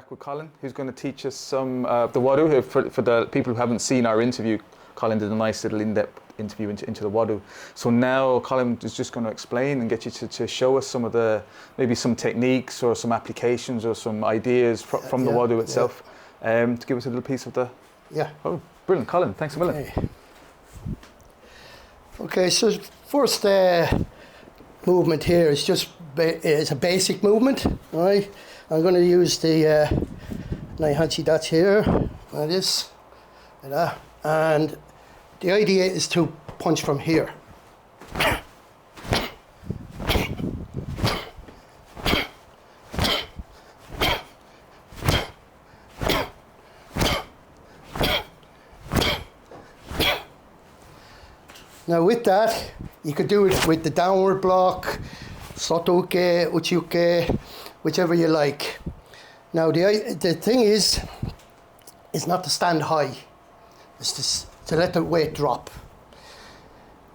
back with Colin, who's going to teach us some of the Wado. For the people who haven't seen our interview, Colin did a nice little in-depth interview into the Wado. So now Colin is just going to explain and get you to show us some of the, maybe some techniques or some applications or some ideas from the Wado itself, to give us a little piece of the... Yeah. Oh, brilliant. Colin, thanks a million. Okay, so first movement here is just it's a basic movement, right? I'm going to use the Naihanchi Dachi here, like this, like that, and the idea is to punch from here. Now with that, you could do it with the downward block, soto-uke, uchi-uke, whichever you like. Now the thing is not to stand high, it's to let the weight drop.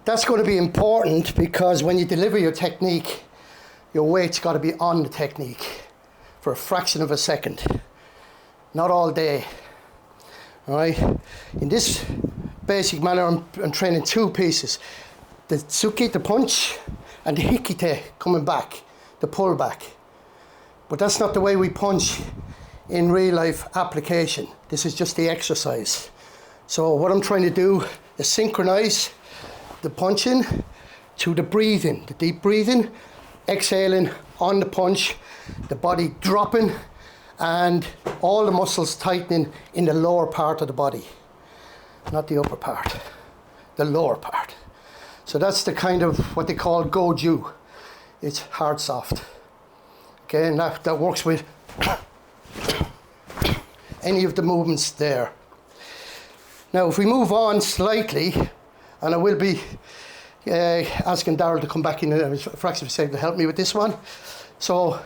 That's going to be important because when you deliver your technique, your weight's got to be on the technique for a fraction of a second, not all day. All right? In this basic manner, I'm training two pieces. The tsuki, the punch, and the hikite, coming back, the pull back. But that's not the way we punch in real life application. This is just the exercise. So what I'm trying to do is synchronize the punching to the breathing, the deep breathing, exhaling on the punch, the body dropping, and all the muscles tightening in the lower part of the body. Not the upper part, the lower part. So that's the kind of what they call goju. It's hard soft. Okay, and that works with any of the movements there. Now if we move on slightly, and I will be asking Daryl to come back in a fraction of a second to help me with this one. So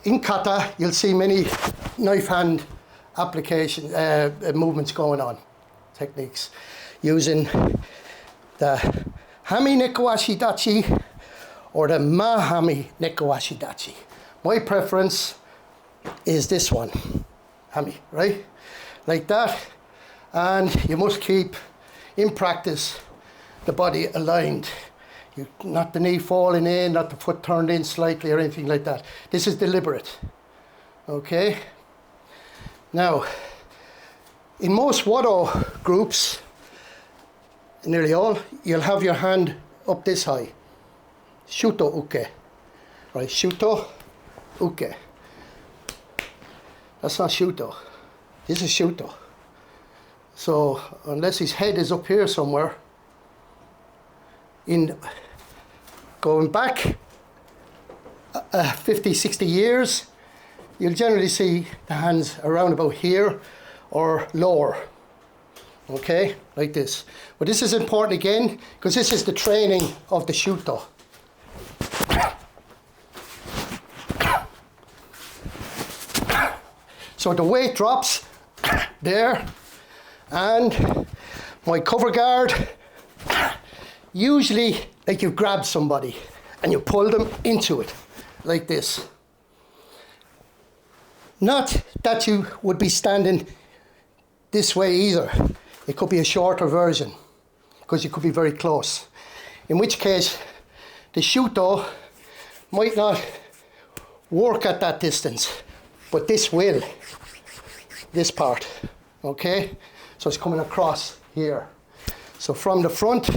in Kata, you'll see many knife hand application movements going on, techniques, using the Hami Nekowashi Dachi or the Mahami Nekowashi Dachi. My preference is this one, Hami, right? Like that, and you must keep, in practice, the body aligned. Not the knee falling in, not the foot turned in slightly or anything like that. This is deliberate, okay? Now, in most Wado groups, nearly all, you'll have your hand up this high. Shuto uke, right? Shuto uke. That's not shuto. This is shuto. So unless his head is up here somewhere, in going back 50, 60 years, you'll generally see the hands around about here or lower, okay, like this. But this is important again, because this is the training of the shuto. So the weight drops there, and my cover guard, usually like you grab somebody and you pull them into it, like this. Not that you would be standing this way either. It could be a shorter version, because you could be very close. In which case, the shuto might not work at that distance, but this will, this part, okay? So it's coming across here. So from the front,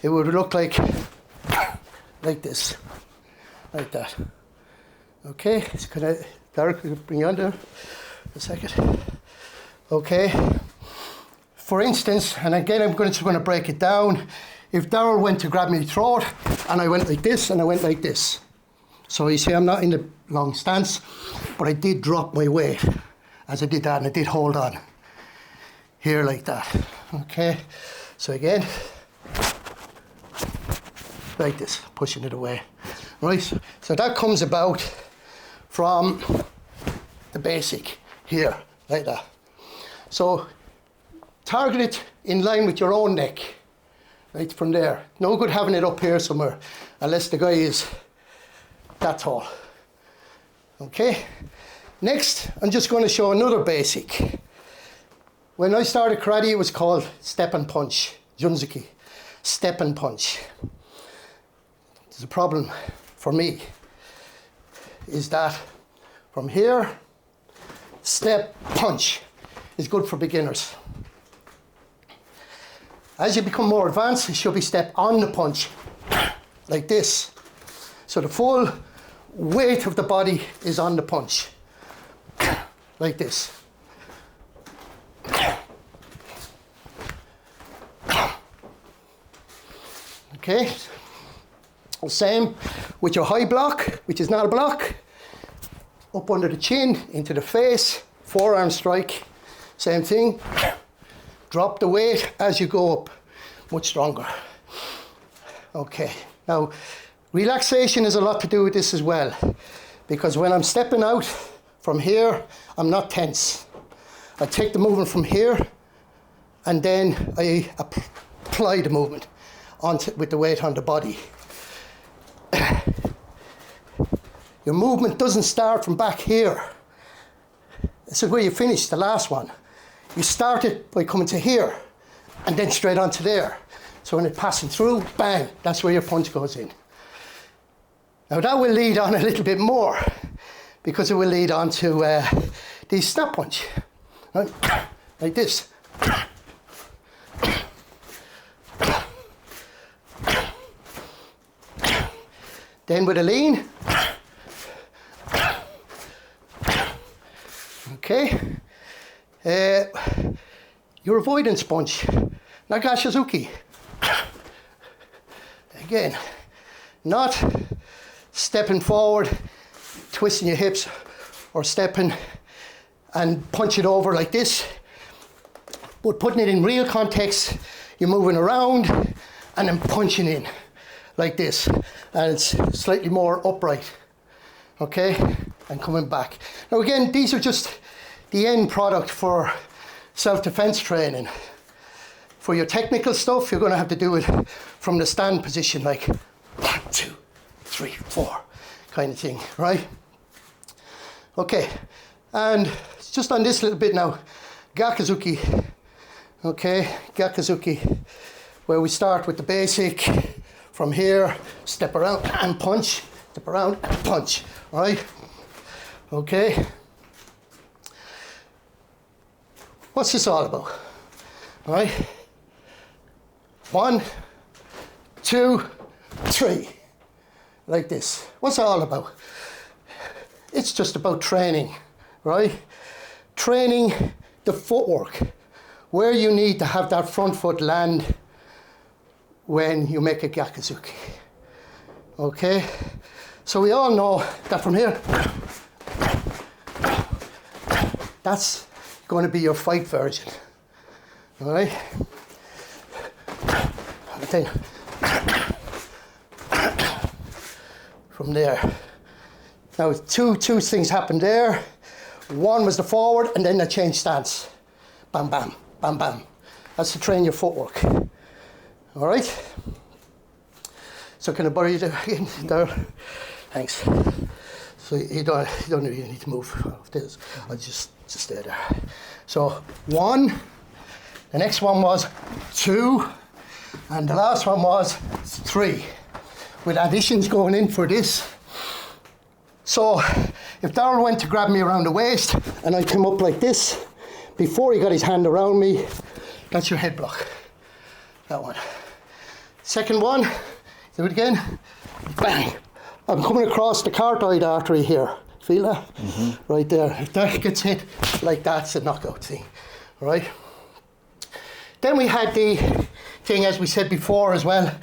it would look like this, like that. Okay, it's gonna, Derek, bring you under a second. Okay, for instance, and again I'm just going to break it down. If Daryl went to grab my throat and I went like this and I went like this. So you see I'm not in the long stance, but I did drop my weight as I did that, and I did hold on here like that. Okay, so again, like this, pushing it away. Right, so that comes about from the basic here, like that. So target it in line with your own neck, right from there. No good having it up here somewhere, unless the guy is that tall. Okay, next I'm just going to show another basic. When I started karate, it was called step and punch, Junzuki, step and punch. There's a problem for me, is that from here, step, punch is good for beginners. As you become more advanced, it should be step on the punch, like this. So the full weight of the body is on the punch, like this. Okay, same with your high block, which is not a block. Up under the chin, into the face, forearm strike, same thing. Drop the weight as you go up, much stronger. Okay, now relaxation has a lot to do with this as well, because when I'm stepping out from here, I'm not tense. I take the movement from here and then I apply the movement with the weight on the body. Your movement doesn't start from back here. This is where you finish the last one. You start it by coming to here and then straight onto there. So when it's passing through, bang, that's where your punch goes in. Now that will lead on a little bit more, because it will lead on to the snap punch, right? Like this. Then with a lean. Okay. Your avoidance punch, Gakazuki. Again, not stepping forward, twisting your hips, or stepping and punch it over like this, but putting it in real context. You're moving around and then punching in like this, and it's slightly more upright, okay, and coming back. Now again, these are just the end product for self-defense training. For your technical stuff, you're going to have to do it from the stand position, like 1, 2, 3, 4 kind of thing, right? Okay, and just on this little bit now, Gakazuki. Okay, Gakazuki, where we start with the basic. From here, step around and punch, step around and punch, all right? Okay. What's this all about? All right? 1, 2, 3, like this. What's it all about? It's just about training, right? Training the footwork, where you need to have that front foot land when you make a Gakazuki. Okay? So we all know that from here, that's going to be your fight version. All right? And then from there. Now two things happened there. One was the forward and then the change stance. Bam, bam, bam, bam. That's to train your footwork. All right? So can I borrow you there? Thanks. So you don't really need to move off this. I'll just stay there. So 1, the next one was 2, and the last one was 3, with additions going in for this. So if Darryl went to grab me around the waist and I came up like this, before he got his hand around me, that's your head block. That one. Second one, do it again, bang. I'm coming across the carotid artery here. Feel that? Mm-hmm. Right there. If that gets hit like that, it's a knockout thing, right? Then we had the thing, as we said before as well,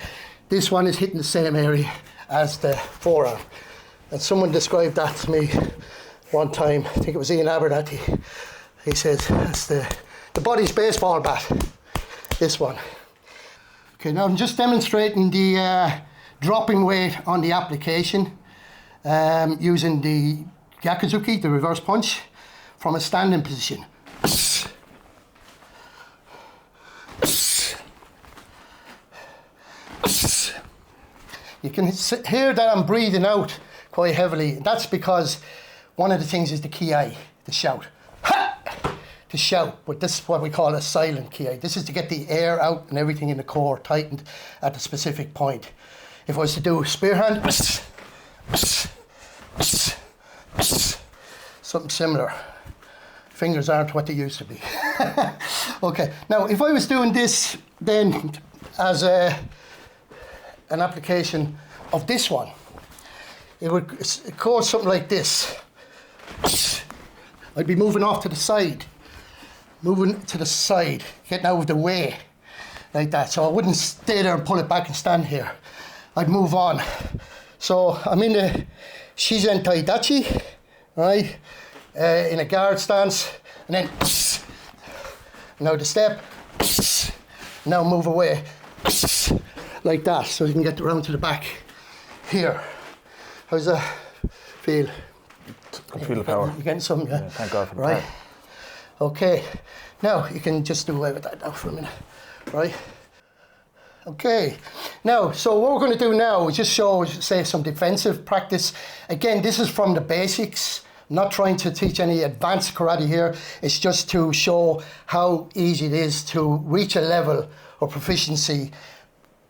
this one is hitting the same area as the forearm. And someone described that to me one time, I think it was Ian Abernathy. He says, it's the body's baseball bat, this one. Okay, now I'm just demonstrating the dropping weight on the application using the Gakazuki, the reverse punch, from a standing position. You can hear that I'm breathing out quite heavily. That's because one of the things is the ki, the shout. Ha! To shout, but this is what we call a silent ki. This is to get the air out and everything in the core tightened at a specific point. If I was to do spear hand, something similar. Fingers aren't what they used to be. Okay, now if I was doing this then as an application of this one, it would go something like this. I'd be moving off to the side, getting out of the way, like that. So I wouldn't stay there and pull it back and stand here. I'd move on. So I'm in the Shizen Tai-Dachi, right? In a guard stance, and then now the step, now move away, like that, so you can get around to the back here. How's that feel? Can feel the power. You're getting some, yeah? Thank God for the right. power. Okay, now you can just do away with that now for a minute, right? Okay, now, so what we're going to do now is just show, say, some defensive practice. Again, this is from the basics. I'm not trying to teach any advanced karate here. It's just to show how easy it is to reach a level of proficiency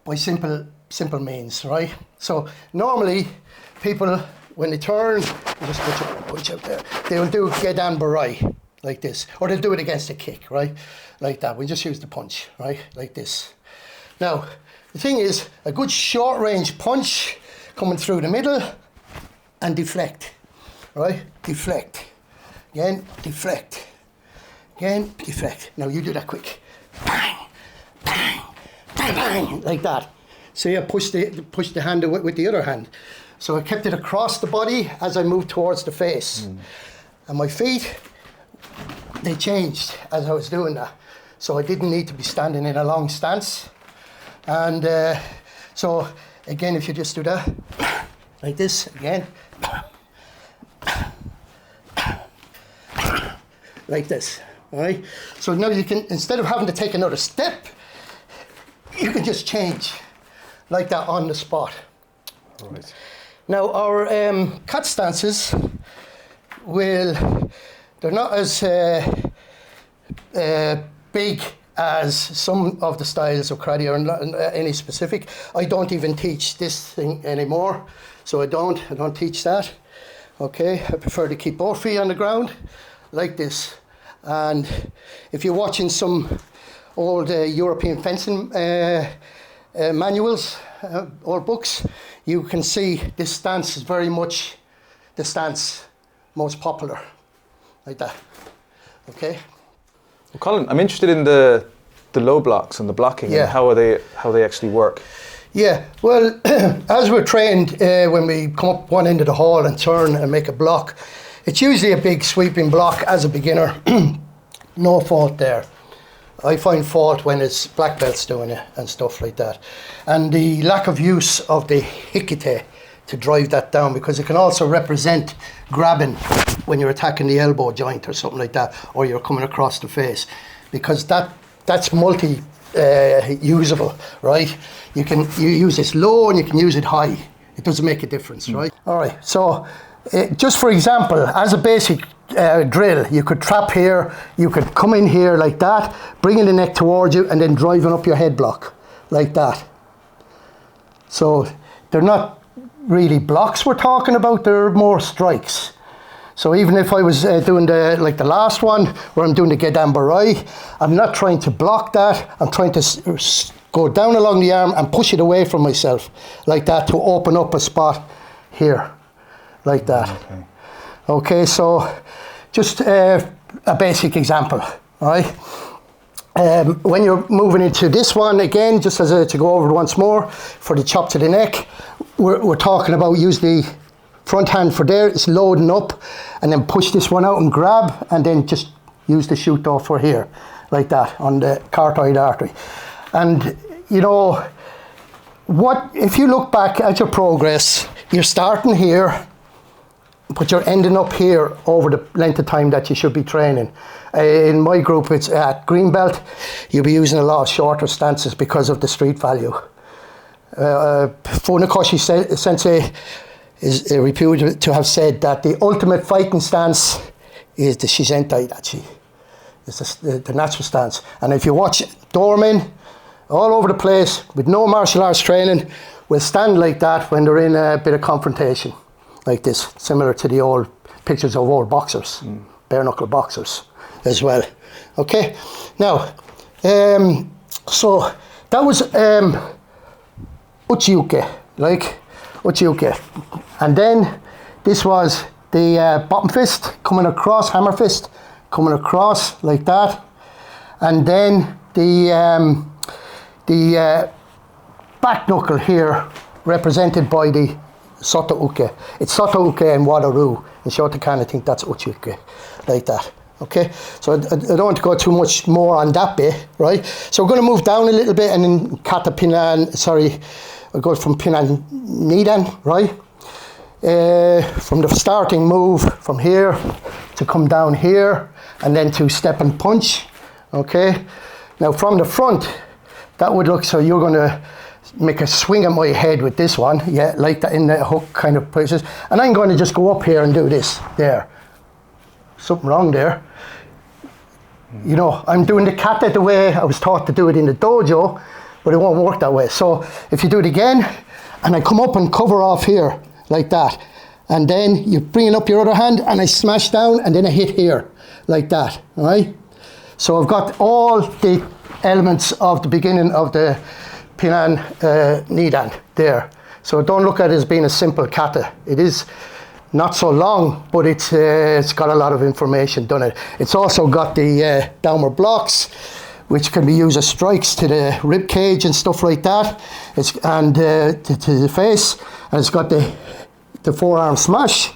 by simple means, right? So normally, people, when they turn, just punch out there, they will do gedan barai, like this. Or they'll do it against a kick, right? Like that. We just use the punch, right? Like this. Now, the thing is, a good short range punch coming through the middle and deflect, right? Deflect. Again, deflect. Again, deflect. Now you do that quick. Bang, bang, bang, bang, like that. So you push the hand with the other hand. So I kept it across the body as I moved towards the face. And my feet, they changed as I was doing that. So I didn't need to be standing in a long stance. And so again, if you just do that, like this, again, like this, all right? So now you can, instead of having to take another step, you can just change like that on the spot. Right. Now our cat stances they're not as big as some of the styles of karate, or not any specific. I don't even teach this thing anymore, so I don't teach that. Okay, I prefer to keep both feet on the ground like this. And if you're watching some old European fencing manuals or books, you can see this stance is very much the stance most popular, like that. Okay. Well, Colin, I'm interested in the low blocks and the blocking, yeah. and how they actually work. Yeah, well, as we're trained, when we come up one end of the hall and turn and make a block, it's usually a big sweeping block as a beginner. No fault there. I find fault when it's black belts doing it and stuff like that. And the lack of use of the hikite to drive that down, because it can also represent grabbing when you're attacking the elbow joint or something like that, or you're coming across the face, because that's multi-usable, right? You use this low and you can use it high. It doesn't make a difference, right? All right, so just for example, as a basic drill, you could trap here, you could come in here like that, bringing the neck towards you and then driving up your head block, like that. So they're not really blocks we're talking about, they're more strikes. So even if I was doing the last one, where I'm doing the gedan barai, I'm not trying to block that, I'm trying to go down along the arm and push it away from myself, like that, to open up a spot here, like that. Okay, so just a basic example, all right? When you're moving into this one, again, just to go over it once more, for the chop to the neck, we're talking about use the front hand for there, it's loading up, and then push this one out and grab, and then just use the shuto for here, like that, on the carotid artery. And, you know, if you look back at your progress, you're starting here, but you're ending up here over the length of time that you should be training. In my group, it's at green belt, you'll be using a lot of shorter stances because of the street value. Funakoshi sensei is reputed to have said that the ultimate fighting stance is the shizentai dachi. It's the natural stance. And if you watch doormen all over the place with no martial arts training, will stand like that when they're in a bit of confrontation, like this, similar to the old pictures of old boxers, bare knuckle boxers as well. Okay, now, so that was uchiuke, like uchiuke. And then this was the bottom fist coming across, hammer fist coming across like that. And then the back knuckle here represented by the soto uke. It's soto uke and wado-ru. In Shotokan, I think that's uchiuke, like that. Okay, so I don't want to go too much more on that bit, right? So we're going to move down a little bit and then kata pinan, sorry, I'll go from pinan nidan, right? From the starting move from here to come down here and then to step and punch, okay? Now from the front, that would look, so you're going to make a swing at my head with this one, yeah, like that in the hook kind of places. And I'm going to just go up here and do this, there. Something wrong there. You know, I'm doing the kata the way I was taught to do it in the dojo, but it won't work that way. So if you do it again, and I come up and cover off here, like that, and then you bring up your other hand, and I smash down, and then I hit here, like that, all right? So I've got all the elements of the beginning of the pinan nidan there. So don't look at it as being a simple kata. It is not so long, but it's got a lot of information done it. It's also got the downward blocks, which can be used as strikes to the rib cage and stuff like that. And to the face, and it's got the forearm smash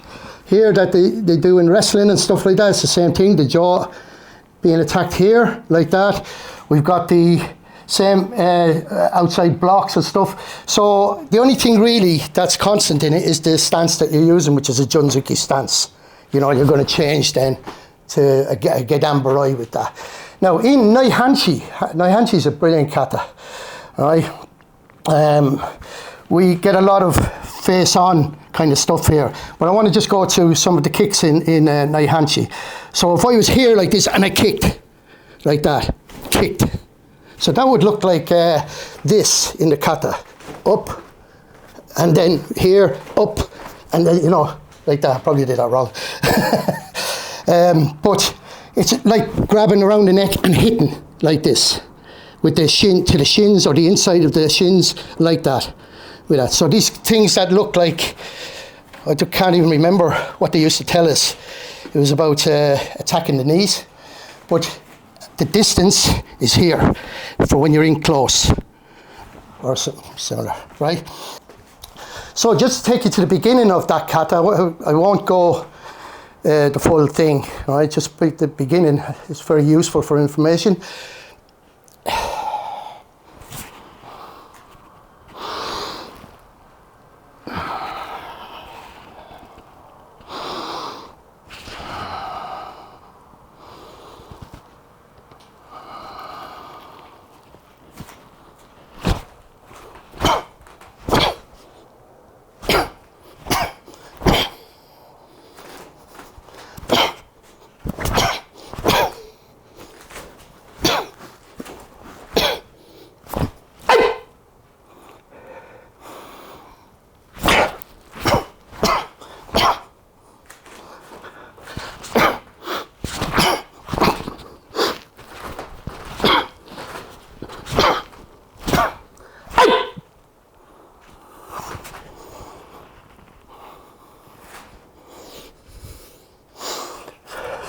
here that they do in wrestling and stuff like that. It's the same thing, the jaw being attacked here like that. We've got the same outside blocks and stuff. So the only thing really that's constant in it is the stance that you're using, which is a Junzuki stance. You know, you're going to change then to a Gedanbarai with that. Now in Naihanchi is a brilliant kata, right? We get a lot of face-on kind of stuff here, but I want to just go to some of the kicks in Naihanchi. So if I was here like this and I kicked, like that, kicked. So that would look like this in the kata, up, and then here, up, and then, you know, like that. I probably did that wrong. But it's like grabbing around the neck and hitting like this, with the shin to the shins or the inside of the shins, like that, with that. So these things that look like, I can't even remember what they used to tell us. It was about attacking the knees, but the distance is here for when you're in close or something similar, right? So just to take you to the beginning of that kata, I won't go the full thing, right? Just the beginning is very useful for information.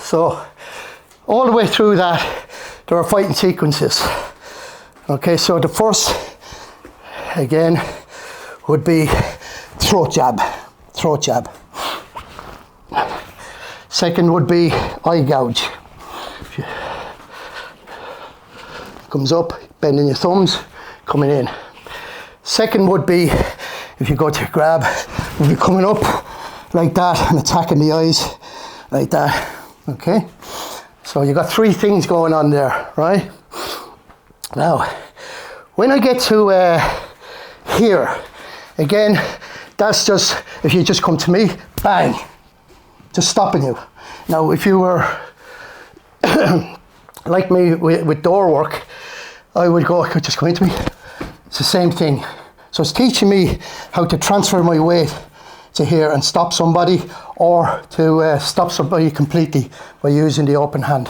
So all the way through that, there are fighting sequences. Okay, so the first, again, would be throat jab, throat jab. Second would be eye gouge. Comes up, bending your thumbs, coming in. Second would be, if you go to grab, would be coming up like that and attacking the eyes like that. Okay, so you got three things going on there, right? Now, when I get to here, again, that's just, if you just come to me, bang, just stopping you. Now, if you were like me with door work, I would go, just come into me. It's the same thing. So it's teaching me how to transfer my weight to here and stop somebody, or to stop somebody completely by using the open hand.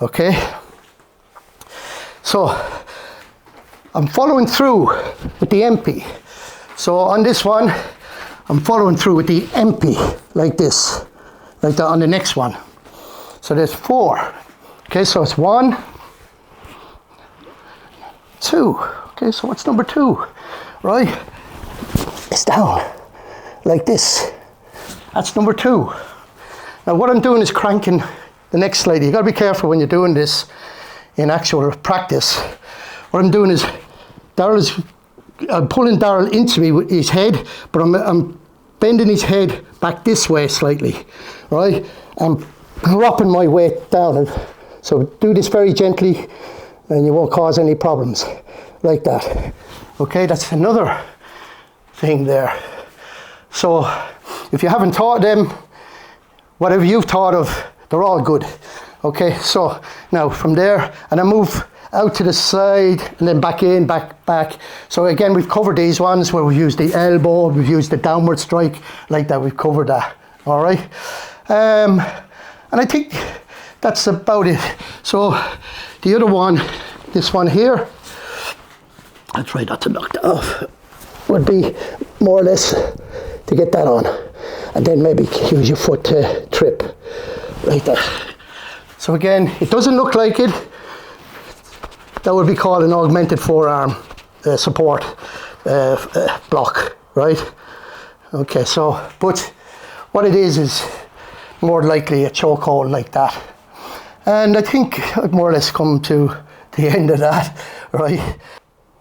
Okay? So I'm following through with the MP. So on this one, I'm following through with the MP, like this, like that on the next one. So there's 4. Okay, so it's 1, 2. Okay, so what's number 2? Right? It's down, like this. That's number 2. Now what I'm doing is cranking the next slide. You gotta be careful when you're doing this in actual practice. What I'm doing is, I'm pulling Daryl into me with his head, but I'm bending his head back this way slightly, right? I'm dropping my weight down. So do this very gently and you won't cause any problems, like that. Okay, that's another thing there. So if you haven't taught them, whatever you've taught of, they're all good. Okay, so now from there, and I move out to the side and then back in, back. So again, we've covered these ones where we've used the elbow, we've used the downward strike, like that, we've covered that, all right? And I think that's about it. So the other one, this one here, I'll try not to knock that off, would be more or less to get that on. And then maybe use your foot to trip, like that. So again, it doesn't look like it. That would be called an augmented forearm support block, right? Okay, so, but what it is more likely a chokehold like that. And I think I've more or less come to the end of that, right?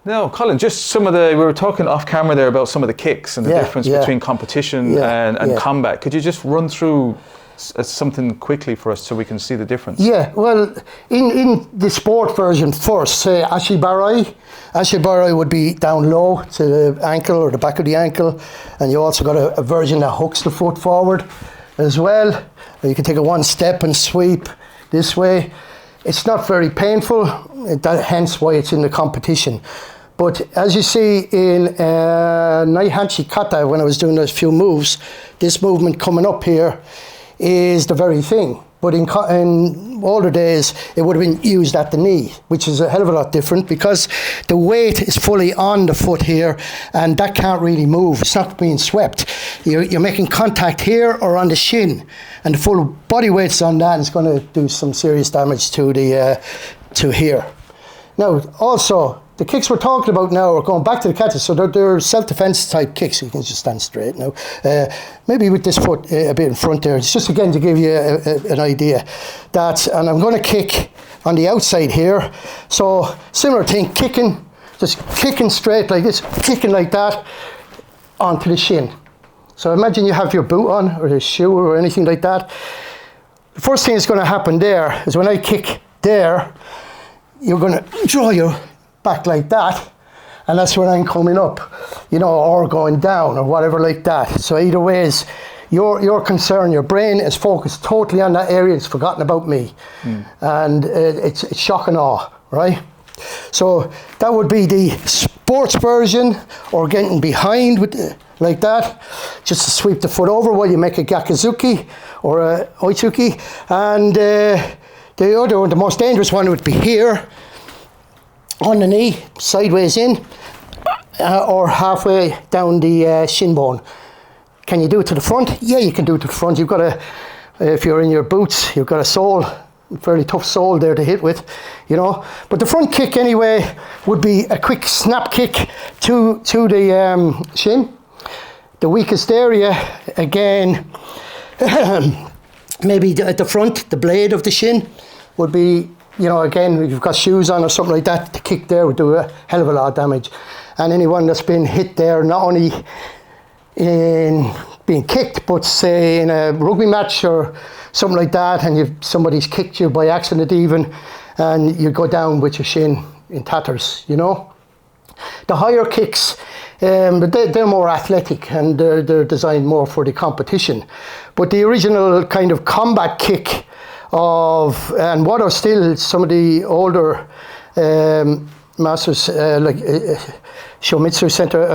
No, Colin, just some of the, we were talking off camera there about some of the kicks and the difference between competition and combat. Could you just run through something quickly for us so we can see the difference? Yeah, well, in the sport version first, say ashibarai. Ashibarai would be down low to the ankle or the back of the ankle, and you also got a version that hooks the foot forward as well. You can take it one step and sweep this way. It's not very painful, hence why it's in the competition. But as you see in Naihanchi Kata, when I was doing those few moves, this movement coming up here is the very thing. But in older days, it would have been used at the knee, which is a hell of a lot different because the weight is fully on the foot here and that can't really move. It's not being swept. You're making contact here or on the shin, and the full body weight's on that, and it's going to do some serious damage to the to here. Now, also, the kicks we're talking about now are going back to the kata, so they're self-defense type kicks. You can just stand straight now. Maybe with this foot a bit in front there. It's just again to give you an idea. And I'm going to kick on the outside here. So similar thing, kicking, just kicking straight like this, kicking like that onto the shin. So imagine you have your boot on or a shoe or anything like that. The first thing that's going to happen there is when I kick there, you're going to draw your back like that, and that's when I'm coming up, you know, or going down or whatever like that. So either way is your concern, your brain is focused totally on that area, it's forgotten about me. And it's shock and awe, right? So that would be the sports version, or getting behind with like that, just to sweep the foot over while you make a Gakazuki or a Oitsuki. And the other one, the most dangerous one, would be here on the knee, sideways in, or halfway down the shin bone. Can you do it to the front? Yeah, you can do it to the front. You've got a, if you're in your boots, you've got a sole, fairly tough sole there to hit with, you know. But the front kick anyway would be a quick snap kick to the shin. The weakest area, again, maybe at the front, the blade of the shin would be, you know, again, if you've got shoes on or something like that, the kick there would do a hell of a lot of damage. And anyone that's been hit there, not only in being kicked, but say in a rugby match or something like that, and somebody's kicked you by accident even, and you go down with your shin in tatters, you know. The higher kicks, they're more athletic and they're designed more for the competition. But the original kind of combat kick and what are still some of the older masters, like Shomitsu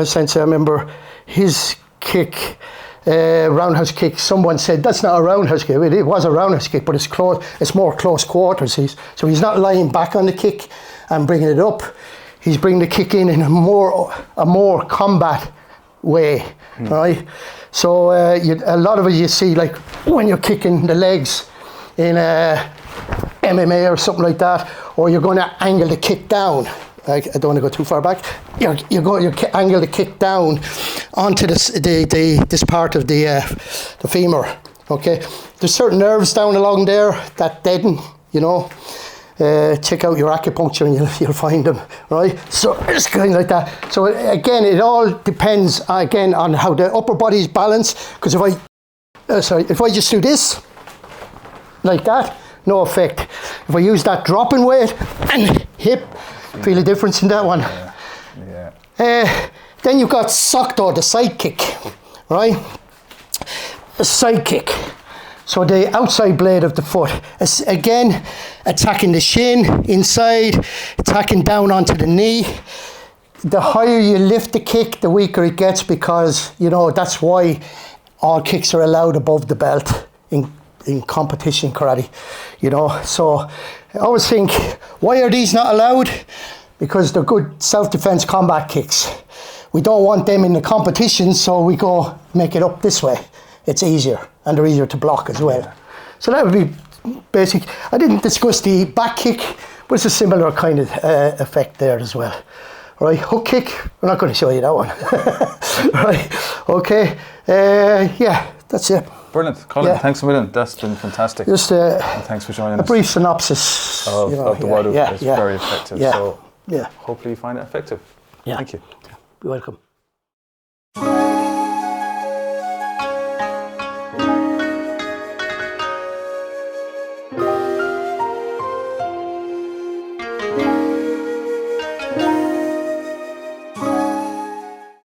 Sensei, I remember his kick, roundhouse kick. Someone said that's not a roundhouse kick. It was a roundhouse kick, but it's close. It's more close quarters. So he's not lying back on the kick and bringing it up. He's bringing the kick in a more combat way, right? So a lot of it you see, like when you're kicking the legs in MMA or something like that, or you're going to angle the kick down. I don't want to go too far back. You angle the kick down onto this part of the femur. Okay, there's certain nerves down along there that deaden. You know, check out your acupuncture and you'll find them. Right. So it's kind of like that. So again, it all depends again on how the upper body is balanced. Because if I just do this like that, no effect. If I use that dropping weight and hip. Feel a difference in that one. Yeah. Then you've got shuto, the side kick, right? The side kick. So the outside blade of the foot. It's, again, attacking the shin inside, attacking down onto the knee. The higher you lift the kick, the weaker it gets because, you know, that's why all kicks are allowed above the belt in competition karate, you know. So I always think, why are these not allowed? Because they're good self-defense combat kicks. We don't want them in the competition, so we go make it up this way. It's easier, and they're easier to block as well. So that would be basic. I didn't discuss the back kick, but it's a similar kind of effect there as well. All right, hook kick, we're not going to show you that one. Right, okay, yeah, that's it. Brilliant, Colin. Thanks a million. That's been fantastic. Just thanks for joining us. A brief synopsis of the Wado. It's very effective. Yeah. So hopefully you find it effective. Yeah. Thank you. You're welcome.